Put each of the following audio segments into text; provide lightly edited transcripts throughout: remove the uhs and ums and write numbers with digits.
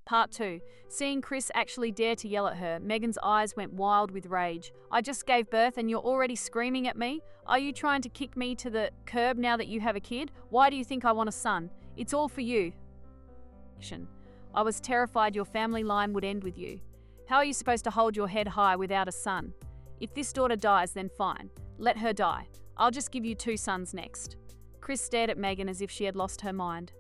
Part 2. Seeing Chris actually dare to yell at her, Megan's eyes went wild with rage. I just gave birth and you're already screaming at me? Are you trying to kick me to the curb now that you have a kid? Why do you think I want a son? It's all for you. I was terrified your family line would end with you. How are you supposed to hold your head high without a son? If this daughter dies, then fine. Let her die. I'll just give you 2 sons next. Chris stared at Megan as if she had lost her mind.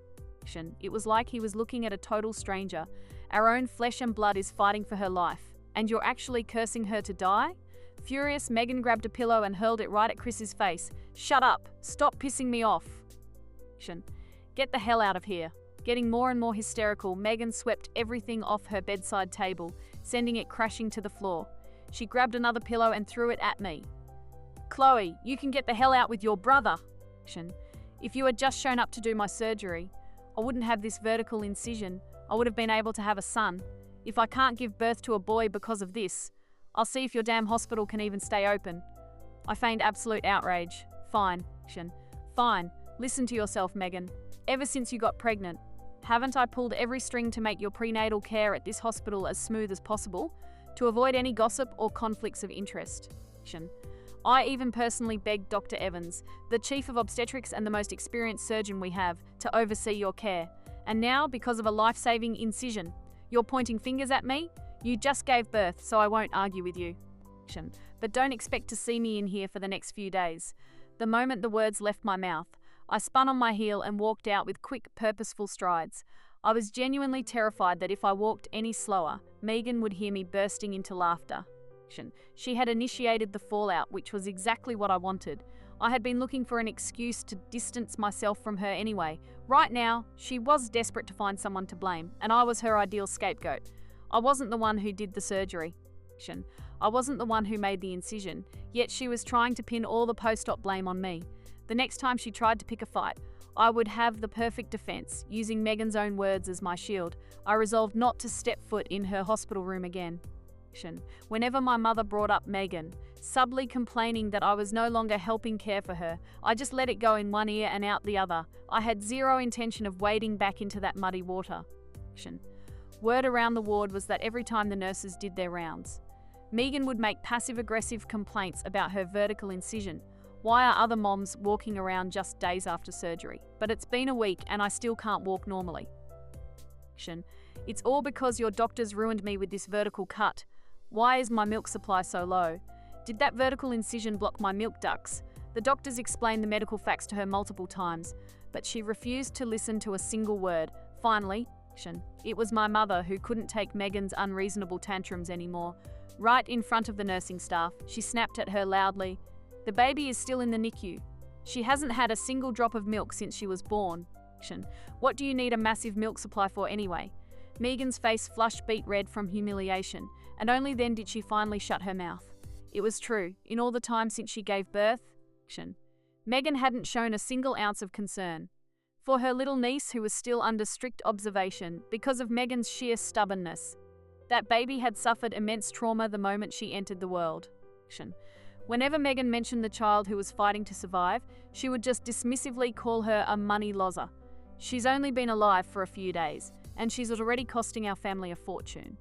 It was like he was looking at a total stranger. Our own flesh and blood is fighting for her life, and you're actually cursing her to die? Furious, Megan grabbed a pillow and hurled it right at Chris's face. Shut up! Stop pissing me off! Get the hell out of here. Getting more and more hysterical, Megan swept everything off her bedside table, sending it crashing to the floor. She grabbed another pillow and threw it at me. Chloe, you can get the hell out with your brother! If you had just shown up to do my surgery, I wouldn't have this vertical incision. I would have been able to have a son. If I can't give birth to a boy because of this, I'll see if your damn hospital can even stay open. I feigned absolute outrage. Fine. Fine. Listen to yourself, Megan. Ever since you got pregnant, haven't I pulled every string to make your prenatal care at this hospital as smooth as possible, to avoid any gossip or conflicts of interest? I even personally begged Dr. Evans, the chief of obstetrics and the most experienced surgeon we have, to oversee your care. And now, because of a life-saving incision, you're pointing fingers at me? You just gave birth, so I won't argue with you. But don't expect to see me in here for the next few days. The moment the words left my mouth, I spun on my heel and walked out with quick, purposeful strides. I was genuinely terrified that if I walked any slower, Megan would hear me bursting into laughter. She had initiated the fallout, which was exactly what I wanted. I had been looking for an excuse to distance myself from her anyway. Right now, she was desperate to find someone to blame, and I was her ideal scapegoat. I wasn't the one who did the surgery. I wasn't the one who made the incision, yet she was trying to pin all the post-op blame on me. The next time she tried to pick a fight, I would have the perfect defense, using Megan's own words as my shield. I resolved not to step foot in her hospital room again. Whenever my mother brought up Megan, subtly complaining that I was no longer helping care for her, I just let it go in one ear and out the other. I had zero intention of wading back into that muddy water. Word around the ward was that every time the nurses did their rounds, Megan would make passive-aggressive complaints about her vertical incision. Why are other moms walking around just days after surgery? But it's been a week and I still can't walk normally. It's all because your doctors ruined me with this vertical cut. Why is my milk supply so low? Did that vertical incision block my milk ducts? The doctors explained the medical facts to her multiple times, but she refused to listen to a single word. Finally, it was my mother who couldn't take Megan's unreasonable tantrums anymore. Right in front of the nursing staff, she snapped at her loudly. The baby is still in the NICU. She hasn't had a single drop of milk since she was born. What do you need a massive milk supply for anyway? Megan's face flushed beet red from humiliation, and only then did she finally shut her mouth. It was true, in all the time since she gave birth, Megan hadn't shown a single ounce of concern for her little niece, who was still under strict observation because of Megan's sheer stubbornness. That baby had suffered immense trauma the moment she entered the world. Whenever Megan mentioned the child who was fighting to survive, she would just dismissively call her a money loser. She's only been alive for a few days, and she's already costing our family a fortune.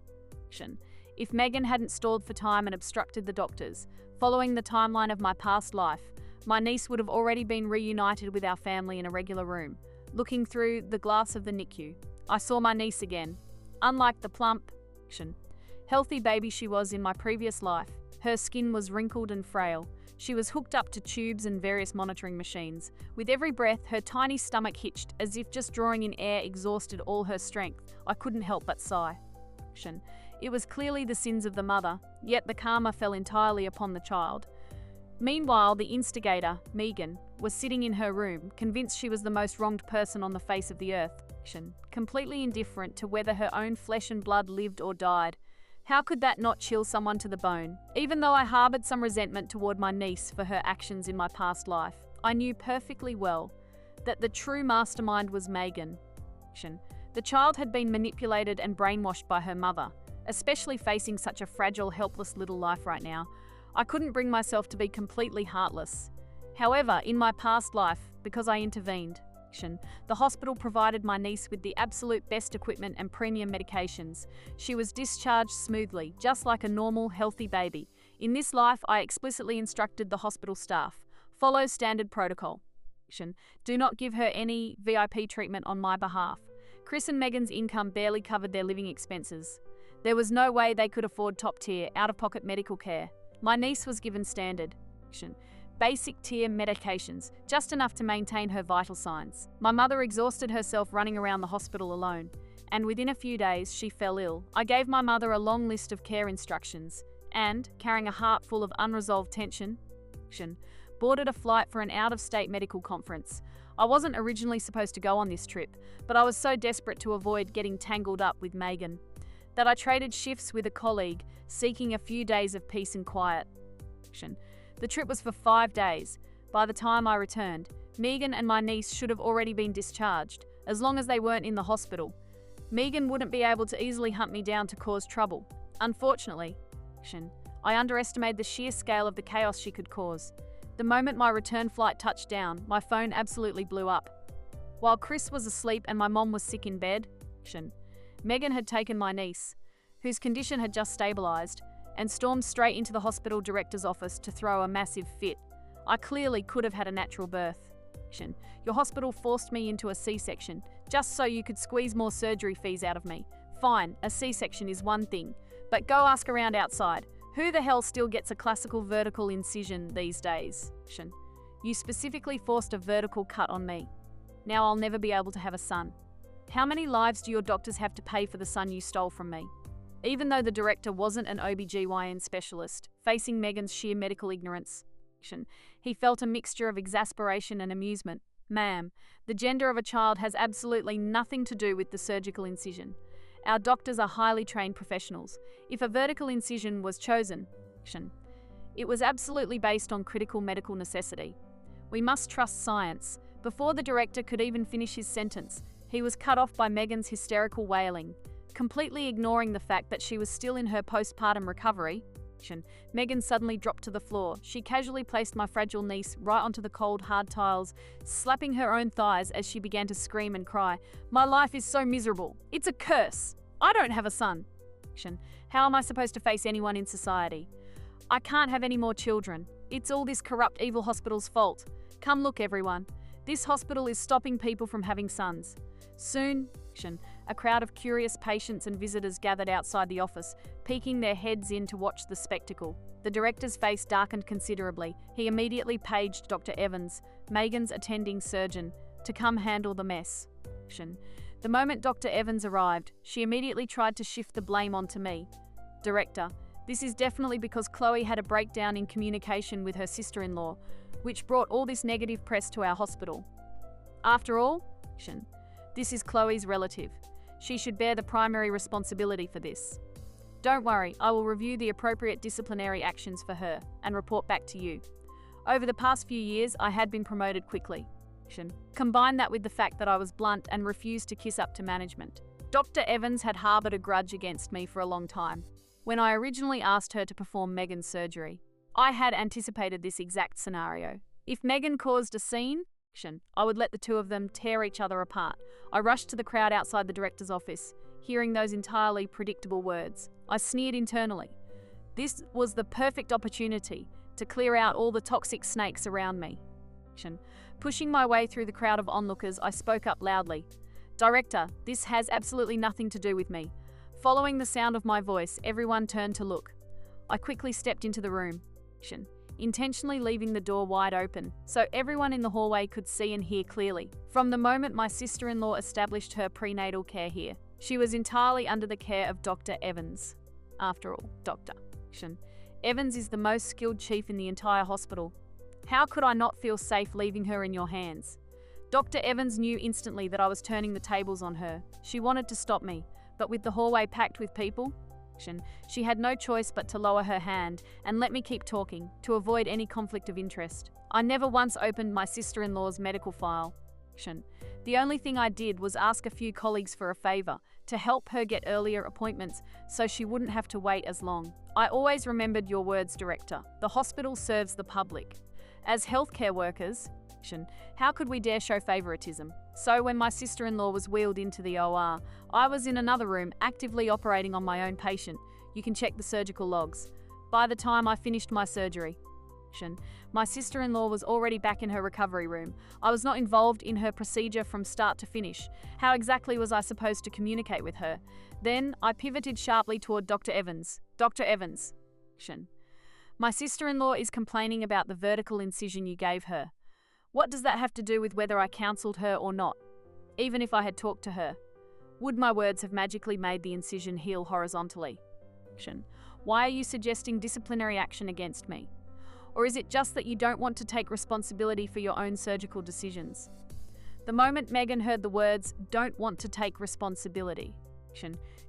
If Megan hadn't stalled for time and obstructed the doctors, following the timeline of my past life, my niece would have already been reunited with our family in a regular room. Looking through the glass of the NICU, I saw my niece again. Unlike the plump, healthy baby she was in my previous life, her skin was wrinkled and frail. She was hooked up to tubes and various monitoring machines. With every breath, her tiny stomach hitched, as if just drawing in air exhausted all her strength. I couldn't help but sigh. It was clearly the sins of the mother, yet the karma fell entirely upon the child. Meanwhile, the instigator, Megan, was sitting in her room, convinced she was the most wronged person on the face of the earth, completely indifferent to whether her own flesh and blood lived or died. How could that not chill someone to the bone? Even though I harbored some resentment toward my niece for her actions in my past life, I knew perfectly well that the true mastermind was Megan. The child had been manipulated and brainwashed by her mother, especially facing such a fragile, helpless little life right now. I couldn't bring myself to be completely heartless. However, in my past life, because I intervened, The hospital provided my niece with the absolute best equipment and premium medications. She was discharged smoothly, just like a normal, healthy baby. In this life, I explicitly instructed the hospital staff, follow standard protocol. Do not give her any VIP treatment on my behalf. Chris and Megan's income barely covered their living expenses. There was no way they could afford top-tier, out-of-pocket medical care. My niece was given standard, basic tier medications, just enough to maintain her vital signs. My mother exhausted herself running around the hospital alone, and within a few days she fell ill. I gave my mother a long list of care instructions, and, carrying a heart full of unresolved tension, boarded a flight for an out-of-state medical conference. I wasn't originally supposed to go on this trip, but I was so desperate to avoid getting tangled up with Megan that I traded shifts with a colleague, seeking a few days of peace and quiet. The trip was for 5 days. By the time I returned, Megan and my niece should have already been discharged, as long as they weren't in the hospital. Megan wouldn't be able to easily hunt me down to cause trouble. Unfortunately, I underestimated the sheer scale of the chaos she could cause. The moment my return flight touched down, my phone absolutely blew up. While Chris was asleep and my mom was sick in bed, Megan had taken my niece, whose condition had just stabilised, and stormed straight into the hospital director's office to throw a massive fit. I clearly could have had a natural birth. Your hospital forced me into a C-section, just so you could squeeze more surgery fees out of me. Fine, a C-section is one thing, but go ask around outside. Who the hell still gets a classical vertical incision these days? You specifically forced a vertical cut on me. Now I'll never be able to have a son. How many lives do your doctors have to pay for the son you stole from me? Even though the director wasn't an OBGYN specialist, facing Megan's sheer medical ignorance, he felt a mixture of exasperation and amusement. Ma'am, the gender of a child has absolutely nothing to do with the surgical incision. Our doctors are highly trained professionals. If a vertical incision was chosen, it was absolutely based on critical medical necessity. We must trust science. Before the director could even finish his sentence, he was cut off by Megan's hysterical wailing. Completely ignoring the fact that she was still in her postpartum recovery, Megan suddenly dropped to the floor. She casually placed my fragile niece right onto the cold, hard tiles, slapping her own thighs as she began to scream and cry. My life is so miserable. It's a curse. I don't have a son. How am I supposed to face anyone in society? I can't have any more children. It's all this corrupt, evil hospital's fault. Come look, everyone. This hospital is stopping people from having sons. Soon, a crowd of curious patients and visitors gathered outside the office, peeking their heads in to watch the spectacle. The director's face darkened considerably. He immediately paged Dr. Evans, Megan's attending surgeon, to come handle the mess. The moment Dr. Evans arrived, she immediately tried to shift the blame onto me. Director, this is definitely because Chloe had a breakdown in communication with her sister-in-law, which brought all this negative press to our hospital. After all, this is Chloe's relative. She should bear the primary responsibility for this. Don't worry, I will review the appropriate disciplinary actions for her and report back to you. Over the past few years, I had been promoted quickly. Combine that with the fact that I was blunt and refused to kiss up to management. Dr. Evans had harbored a grudge against me for a long time. When I originally asked her to perform Megan's surgery, I had anticipated this exact scenario. If Megan caused a scene, I would let the two of them tear each other apart. I rushed to the crowd outside the director's office, hearing those entirely predictable words. I sneered internally. This was the perfect opportunity to clear out all the toxic snakes around me. Pushing my way through the crowd of onlookers, I spoke up loudly. Director, this has absolutely nothing to do with me. Following the sound of my voice, everyone turned to look. I quickly stepped into the room, intentionally leaving the door wide open so everyone in the hallway could see and hear clearly. From the moment my sister-in-law established her prenatal care here, she was entirely under the care of Dr. Evans. After all, Dr. Evans is the most skilled chief in the entire hospital. How could I not feel safe leaving her in your hands? Dr. Evans knew instantly that I was turning the tables on her. She wanted to stop me, but with the hallway packed with people, she had no choice but to lower her hand and let me keep talking to avoid any conflict of interest. I never once opened my sister-in-law's medical file. The only thing I did was ask a few colleagues for a favor to help her get earlier appointments so she wouldn't have to wait as long. I always remembered your words, Director. The hospital serves the public. As healthcare workers, How could we dare show favoritism? So when my sister-in-law was wheeled into the OR, I was in another room, actively operating on my own patient. You can check the surgical logs. By the time I finished my surgery, my sister-in-law was already back in her recovery room. I was not involved in her procedure from start to finish. How exactly was I supposed to communicate with her? Then I pivoted sharply toward Dr. Evans. Dr. Evans. My sister-in-law is complaining about the vertical incision you gave her. What does that have to do with whether I counseled her or not? Even if I had talked to her, would my words have magically made the incision heal horizontally? Why are you suggesting disciplinary action against me? Or is it just that you don't want to take responsibility for your own surgical decisions? The moment Megan heard the words, "don't want to take responsibility,"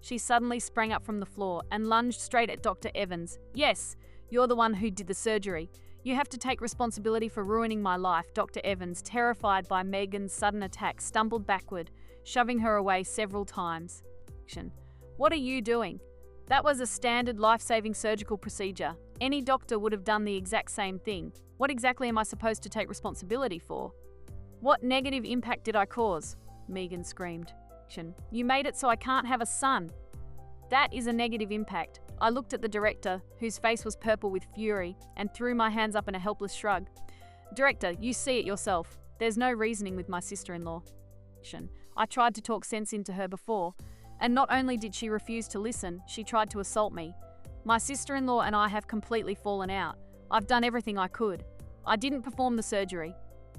she suddenly sprang up from the floor and lunged straight at Dr. Evans. "Yes, you're the one who did the surgery. You have to take responsibility for ruining my life." Dr. Evans, terrified by Megan's sudden attack, stumbled backward, shoving her away several times. "What are you doing? That was a standard life-saving surgical procedure. Any doctor would have done the exact same thing. What exactly am I supposed to take responsibility for?" "What negative impact did I cause?" Megan screamed. "You made it so I can't have a son." "That is a negative impact." I looked at the director, whose face was purple with fury, and threw my hands up in a helpless shrug. "Director, you see it yourself. There's no reasoning with my sister-in-law." I tried to talk sense into her before, and not only did she refuse to listen, she tried to assault me. My sister-in-law and I have completely fallen out. I've done everything I could. I didn't perform the surgery.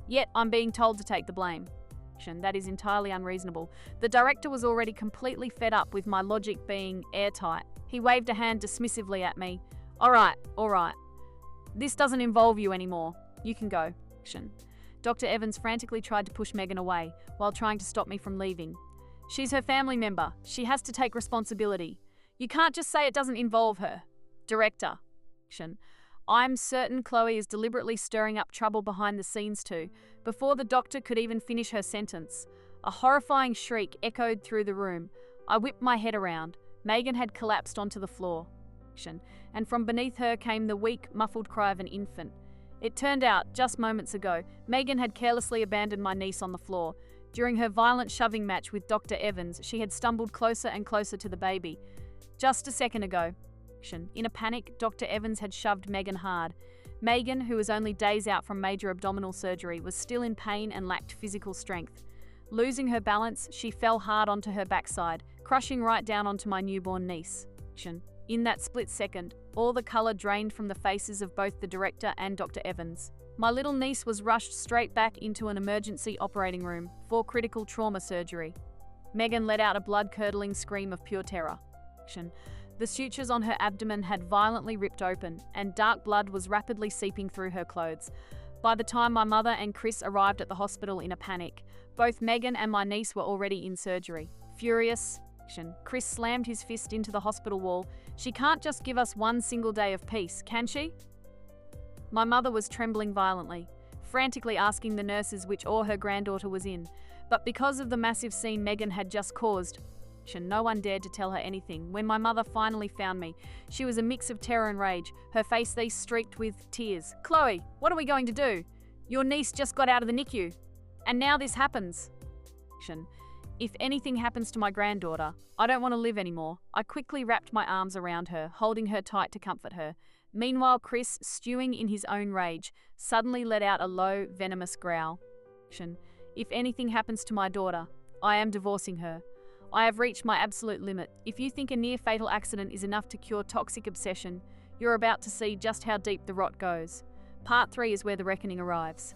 Yet I'm being told to take the blame. That is entirely unreasonable. The director was already completely fed up with my logic being airtight. He waved a hand dismissively at me. All right. This doesn't involve you anymore. You can go." Dr. Evans frantically tried to push Megan away while trying to stop me from leaving. "She's her family member. She has to take responsibility. You can't just say it doesn't involve her." "Director." "I'm certain Chloe is deliberately stirring up trouble behind the scenes too." Before the doctor could even finish her sentence, a horrifying shriek echoed through the room. I whipped my head around. Megan had collapsed onto the floor, and from beneath her came the weak, muffled cry of an infant. It turned out, just moments ago, Megan had carelessly abandoned my niece on the floor. During her violent shoving match with Dr. Evans, she had stumbled closer and closer to the baby. Just a second ago, in a panic, Dr. Evans had shoved Megan hard. Megan, who was only days out from major abdominal surgery, was still in pain and lacked physical strength. Losing her balance, she fell hard onto her backside, crushing right down onto my newborn niece. In that split second, all the colour drained from the faces of both the director and Dr. Evans. My little niece was rushed straight back into an emergency operating room for critical trauma surgery. Megan let out a blood-curdling scream of pure terror. The sutures on her abdomen had violently ripped open, and dark blood was rapidly seeping through her clothes. By the time my mother and Chris arrived at the hospital in a panic, both Megan and my niece were already in surgery. Furious, Chris slammed his fist into the hospital wall. "She can't just give us one single day of peace, can she?" My mother was trembling violently, frantically asking the nurses which oar her granddaughter was in. But because of the massive scene Megan had just caused, no one dared to tell her anything. When my mother finally found me, she was a mix of terror and rage, her face streaked with tears. "Chloe, what are we going to do? Your niece just got out of the NICU. And now this happens." If anything happens to my granddaughter, I don't want to live anymore. I quickly wrapped my arms around her, holding her tight to comfort her. Meanwhile, Chris, stewing in his own rage, suddenly let out a low, venomous growl. If anything happens to my daughter, I am divorcing her. I have reached my absolute limit. If you think a near-fatal accident is enough to cure toxic obsession, you're about to see just how deep the rot goes. Part 3 is where the reckoning arrives.